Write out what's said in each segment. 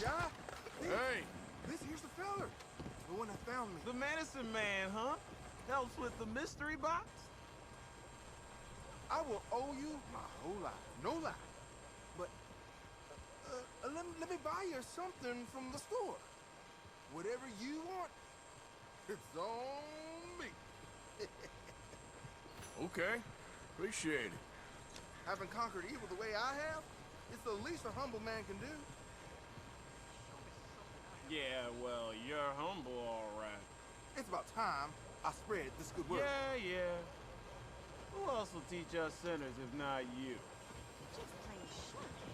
Yeah? Hey, This here's the feller. The one that found me. The medicine man, huh? Helps with the mystery box? I will owe you my whole life. No lie. But let me buy you something from the store. Whatever you want, it's on me. okay. Appreciate it. Having conquered evil the way I have, it's the least a humble man can do. Yeah, well, you're humble, all right. It's about time I spread this good word. Yeah. Who else will teach us sinners if not you? Just plain shocking.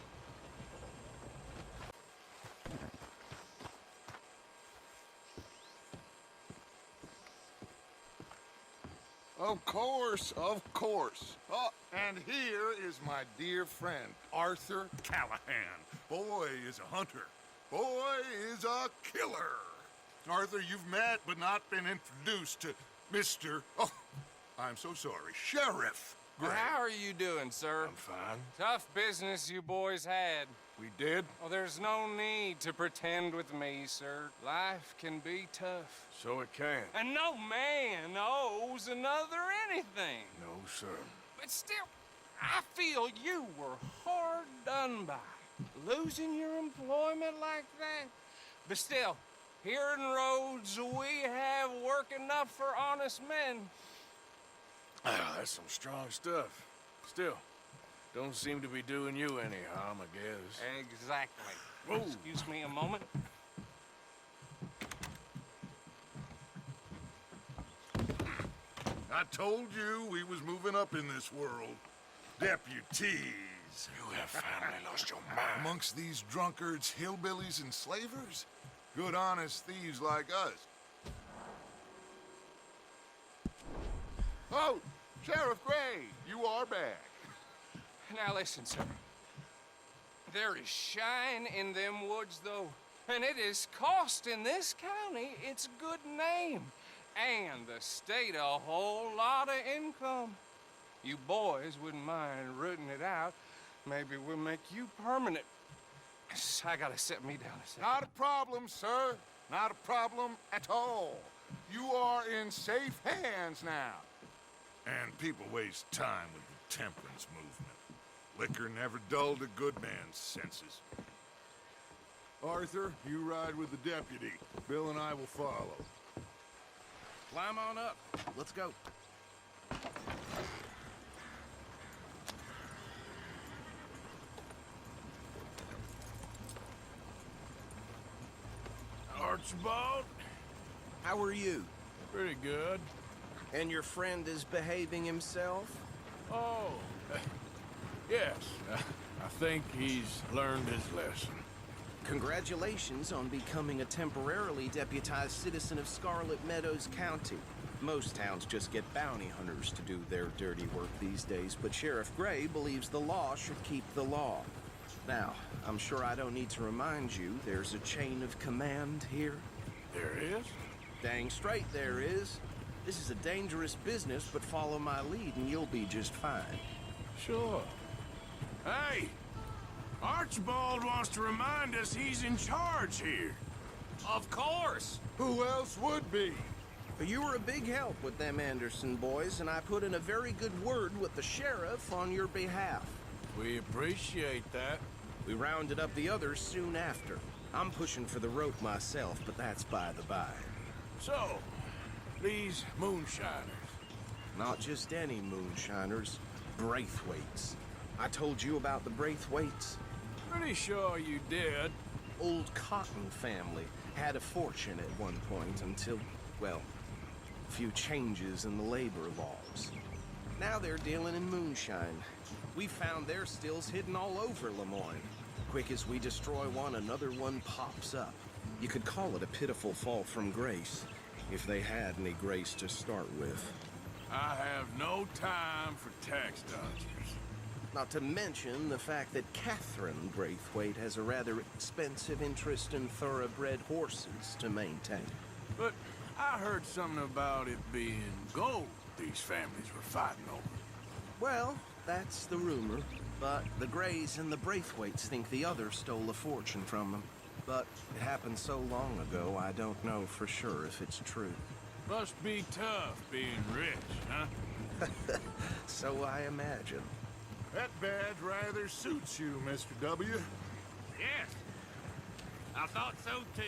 Of course, of course. Oh, and here is my dear friend, Arthur Callahan. Boy is a hunter. Boy is a killer. Arthur, you've met but not been introduced to Mr. Oh, I'm so sorry, Sheriff Gray. How are you doing, sir? I'm fine. Tough business you boys had. We did? Well, there's no need to pretend with me, sir. Life can be tough. So it can. And no man owes another anything. No, sir. But still, I feel you were hard done by. Losing your employment like that. But still, here in Rhodes, we have work enough for honest men. Ah, that's some strong stuff. Still, don't seem to be doing you any harm, I guess. Exactly. Whoa. Excuse me a moment. I told you we was moving up in this world. Deputies. You have finally lost your mind. Amongst these drunkards, hillbillies, and slavers? Good honest thieves like us. Oh, Sheriff Gray, you are back. Now listen, sir. There is shine in them woods, though. And it is costing this county its good name. And the state a whole lot of income. You boys wouldn't mind rooting it out. Maybe we'll make you permanent. I gotta set me down a second. Not a problem, sir. Not a problem at all. You are in safe hands now. And people waste time with the temperance movement. Liquor never dulled a good man's senses. Arthur, you ride with the deputy. Bill and I will follow. Climb on up. Let's go. Archibald? How are you? Pretty good. And your friend is behaving himself? Oh, yes. I think he's learned his lesson. Congratulations on becoming a temporarily deputized citizen of Scarlet Meadows County. Most towns just get bounty hunters to do their dirty work these days, but Sheriff Gray believes the law should keep the law. Now, I'm sure I don't need to remind you there's a chain of command here. There is? Dang straight there is. This is a dangerous business, but follow my lead and you'll be just fine. Sure. Hey! Archibald wants to remind us he's in charge here. Of course! Who else would be? But you were a big help with them Anderson boys, and I put in a very good word with the sheriff on your behalf. We appreciate that. We rounded up the others soon after. I'm pushing for the rope myself, but that's by the by. So, these moonshiners. Not just any moonshiners, Braithwaites. I told you about the Braithwaites. Pretty sure you did. Old Cotton family had a fortune at one point until, well, a few changes in the labor laws. Now they're dealing in moonshine. We found their stills hidden all over Lemoyne. Quick as we destroy one, another one pops up. You could call it a pitiful fall from grace, if they had any grace to start with. I have no time for tax dodgers. Not to mention the fact that Catherine Braithwaite has a rather expensive interest in thoroughbred horses to maintain. But I heard something about it being gold these families were fighting over. Well, that's the rumor. But the Grays and the Braithwaites think the other stole a fortune from them. But it happened so long ago, I don't know for sure if it's true. Must be tough being rich, huh? So I imagine. That badge rather suits you, Mr. W. Yes. I thought so too.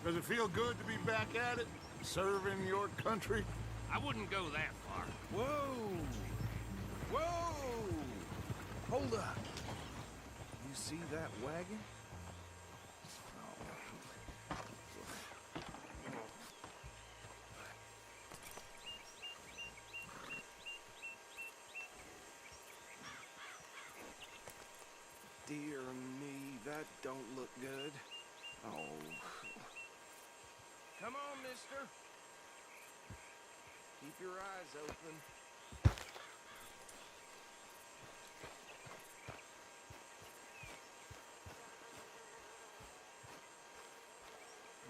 Does it feel good to be back at it? Serving your country? I wouldn't go that far. Whoa! Whoa! Hold up. You see that wagon? Dear me, that don't look good. Oh. Come on, mister. Keep your eyes open.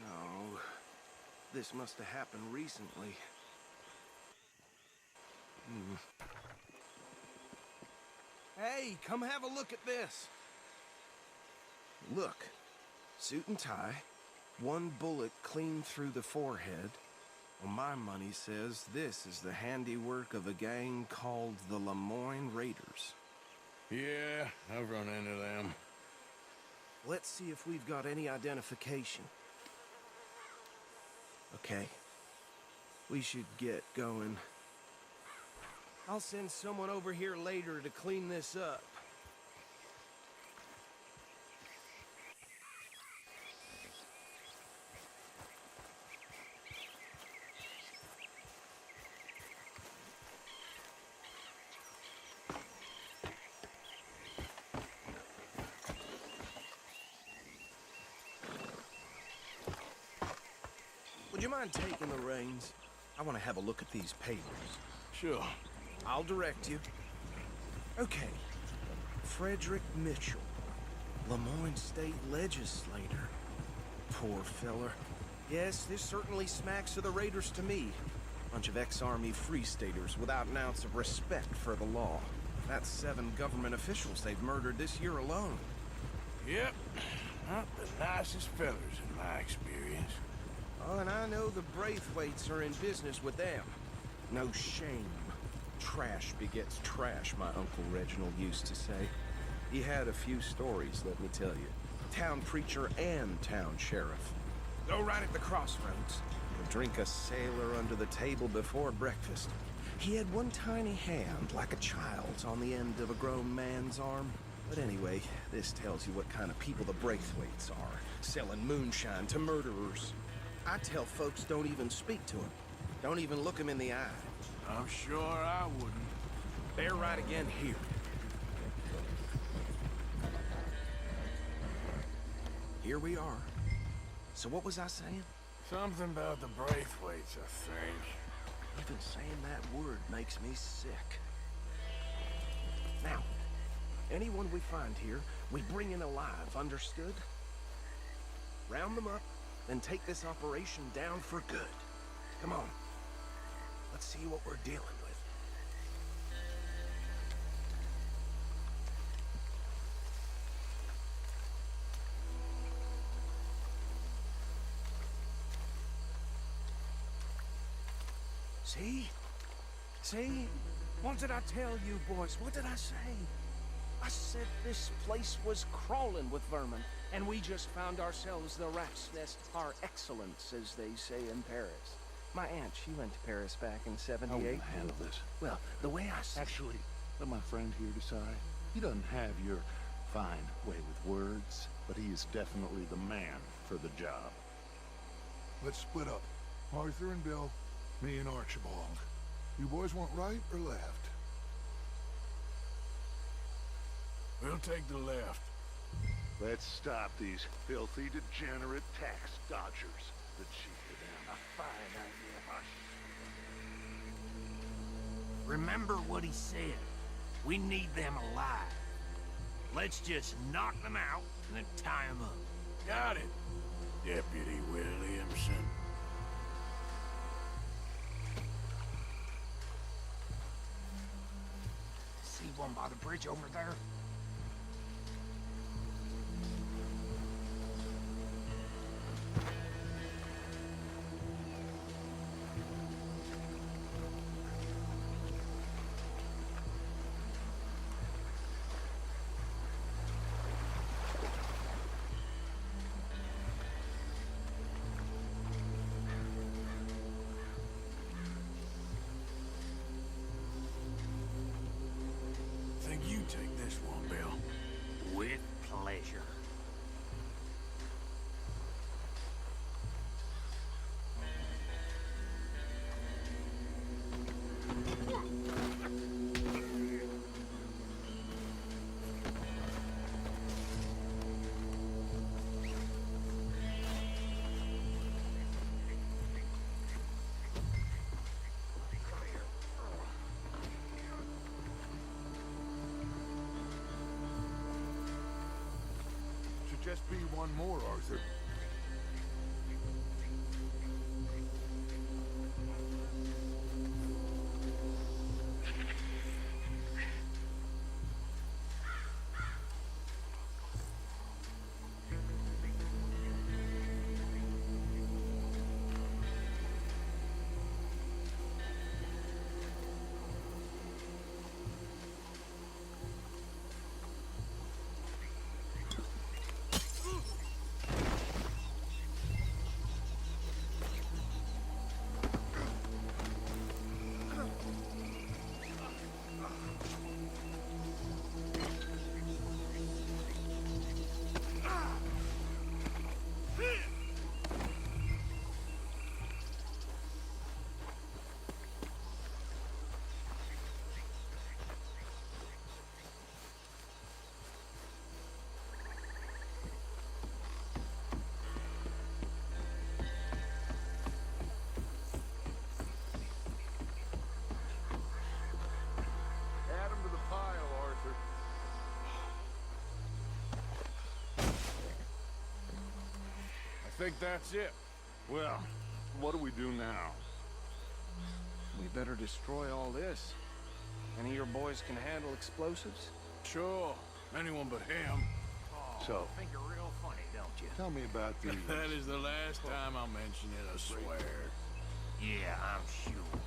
No. This must have happened recently. Hey, come have a look at this. Look, suit and tie, one bullet clean through the forehead. Well, my money says this is the handiwork of a gang called the Lemoyne Raiders. Yeah, I've run into them. Let's see if we've got any identification. Okay, we should get going. I'll send someone over here later to clean this up. Would you mind taking the reins? I want to have a look at these papers. Sure. I'll direct you. Okay. Frederick Mitchell, Lemoyne State Legislator. Poor feller. Yes, this certainly smacks of the Raiders to me. Bunch of ex-Army Free Staters without an ounce of respect for the law. That's 7 government officials they've murdered this year alone. Yep. Not the nicest fellers in my experience. Oh, and I know the Braithwaites are in business with them. No shame. Trash begets trash, my Uncle Reginald used to say. He had a few stories, let me tell you. Town preacher and town sheriff. Go right at the crossroads. He'll drink a sailor under the table before breakfast. He had one tiny hand, like a child's, on the end of a grown man's arm. But anyway, this tells you what kind of people the Braithwaites are. Selling moonshine to murderers. I tell folks don't even speak to him. Don't even look him in the eye. I'm sure I wouldn't. They're right again here. Here we are. So what was I saying? Something about the Braithwaites, I think. Even saying that word makes me sick. Now, anyone we find here, we bring in alive, understood? Round them up, then take this operation down for good. Come on. Let's see what we're dealing with. See? See? What did I tell you, boys? What did I say? I said this place was crawling with vermin, and we just found ourselves the rat's nest par excellence, as they say in Paris. My aunt, she went to Paris back in '78. How are we gonna handle this? Well, the way I see Actually, let my friend here decide. He doesn't have your fine way with words, but he is definitely the man for the job. Let's split up. Arthur and Bill, me and Archibald. You boys want right or left? We'll take the left. Let's stop these filthy, degenerate tax dodgers. The chief of them. A fine idea, Hush. Remember what he said. We need them alive. Let's just knock them out and then tie them up. Got it, Deputy Williamson. See one by the bridge over there? just be one more, Arthur. Add 'em to the pile, Arthur. I think that's it. Well, what do we do now? We better destroy all this. Any of your boys can handle explosives? Sure. Anyone but him. So, Think you're real funny, don't you? tell me about these. That is the last time I'll mention it, I swear. Yeah, I'm sure.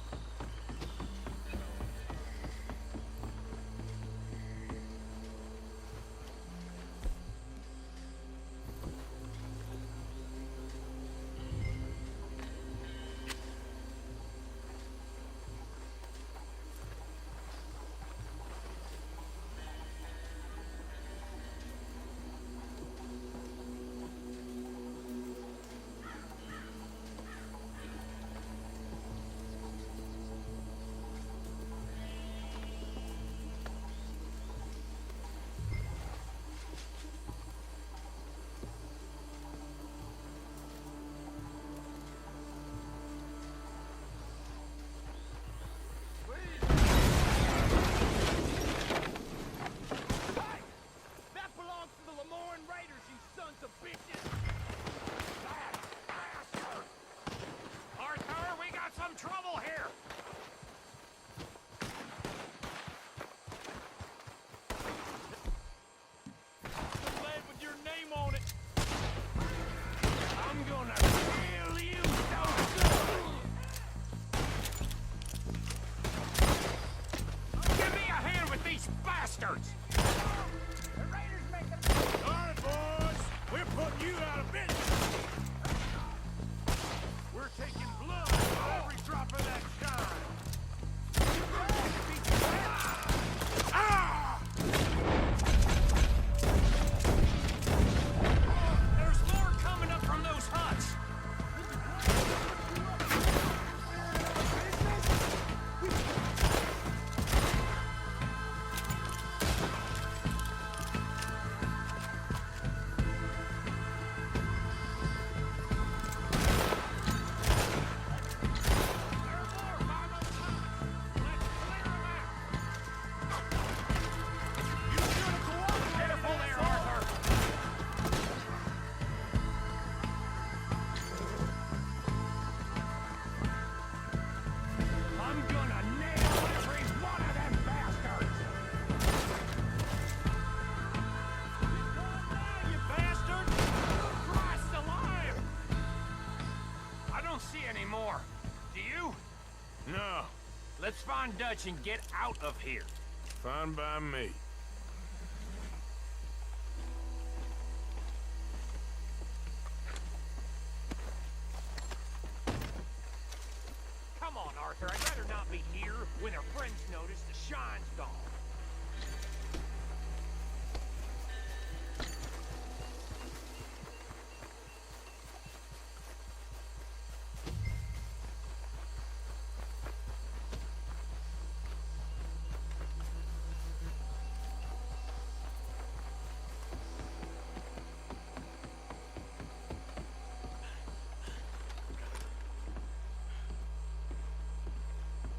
bastards! All right, boys. We're putting you out of business. We're taking blood for every drop of that shine. Ah! There's more coming up from those huts. I'm gonna nail every one of them bastards! You bastard! Christ alive! I don't see any more. Do you? No. Let's find Dutch and get out of here. Fine by me. Come on, Arthur. I'd rather not be here when our friends notice the shine's gone.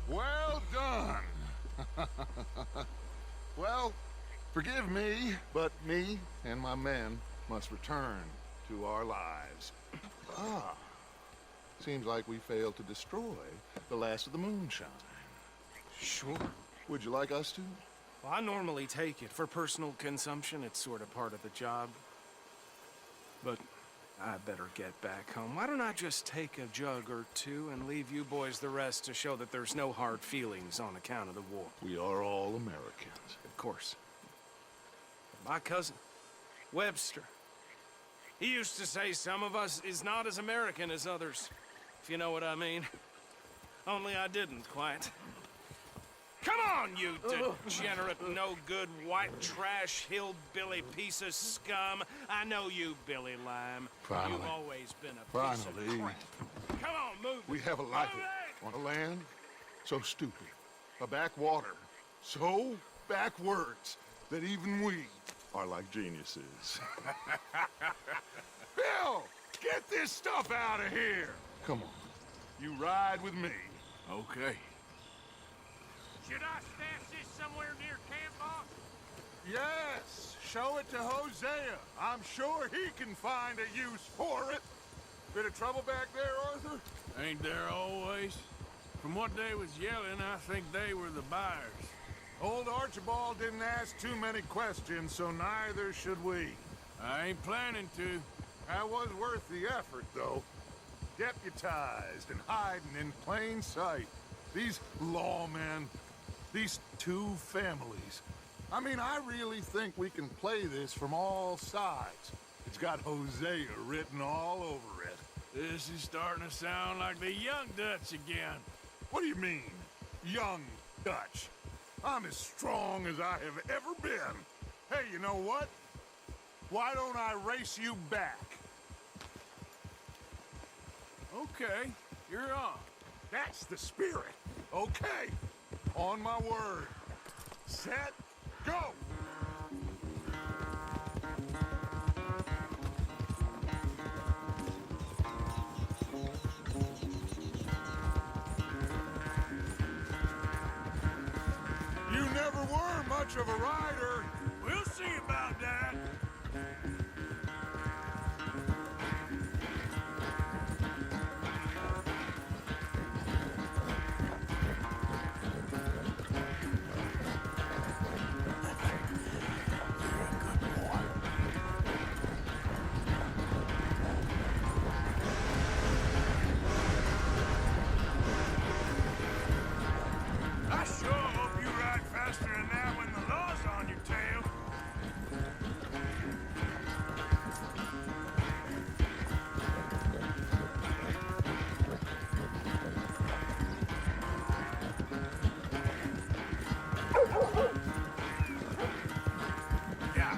Well done. Well, forgive me, but me and my men must return to our lives. Ah. Seems like we failed to destroy the last of the moonshine. Sure. Would you like us to? Well, I normally take it. For personal consumption, it's sort of part of the job. But I better get back home. Why don't I just take a jug or two and leave you boys the rest to show that there's no hard feelings on account of the war? We are all Americans. Of course. My cousin, Webster, he used to say some of us is not as American as others, if you know what I mean. Only I didn't quite. Come on, you degenerate, no-good, white trash, hillbilly piece of scum. I know you, Billy Lime. Finally. You've always been a piece of crap. Come on, move We it. have a life Move it. on a land so stupid, a backwater so backwards that even we are like geniuses. Bill, get this stuff out of here. Come on, you ride with me. Okay. Should I stash this somewhere near camp, boss? Yes, show it to Hosea. I'm sure he can find a use for it. Bit of trouble back there, Arthur? Ain't there always? From what they was yelling, I think they were the buyers. Old Archibald didn't ask too many questions, so neither should we. I ain't planning to. That was worth the effort, though. Deputized and hiding in plain sight. These lawmen, these two families. I mean, I really think we can play this from all sides. It's got Hosea written all over it. This is starting to sound like the Young Dutch again. What do you mean, young Dutch? I'm as strong as I have ever been. Hey, you know what? Why don't I race you back? Okay, you're on. That's the spirit. Okay, on my word. Set, go! You never were much of a rider. We'll see about that. I sure hope you ride faster than that when the law's on your tail. Yeah.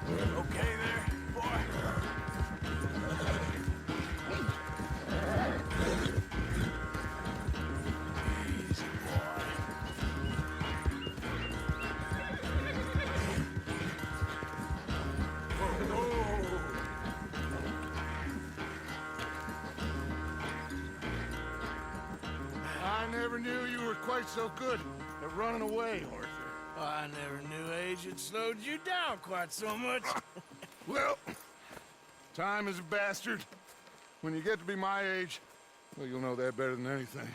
Okay there, boy? Easy, boy. I never knew you were quite so good at running away, Arthur. I never knew age had slowed you down quite so much. Well, time is a bastard. When you get to be my age, well, you'll know that better than anything.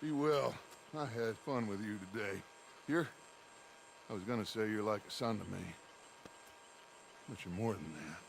Be well. I had fun with you today. I was gonna say you're like a son to me. But you're more than that.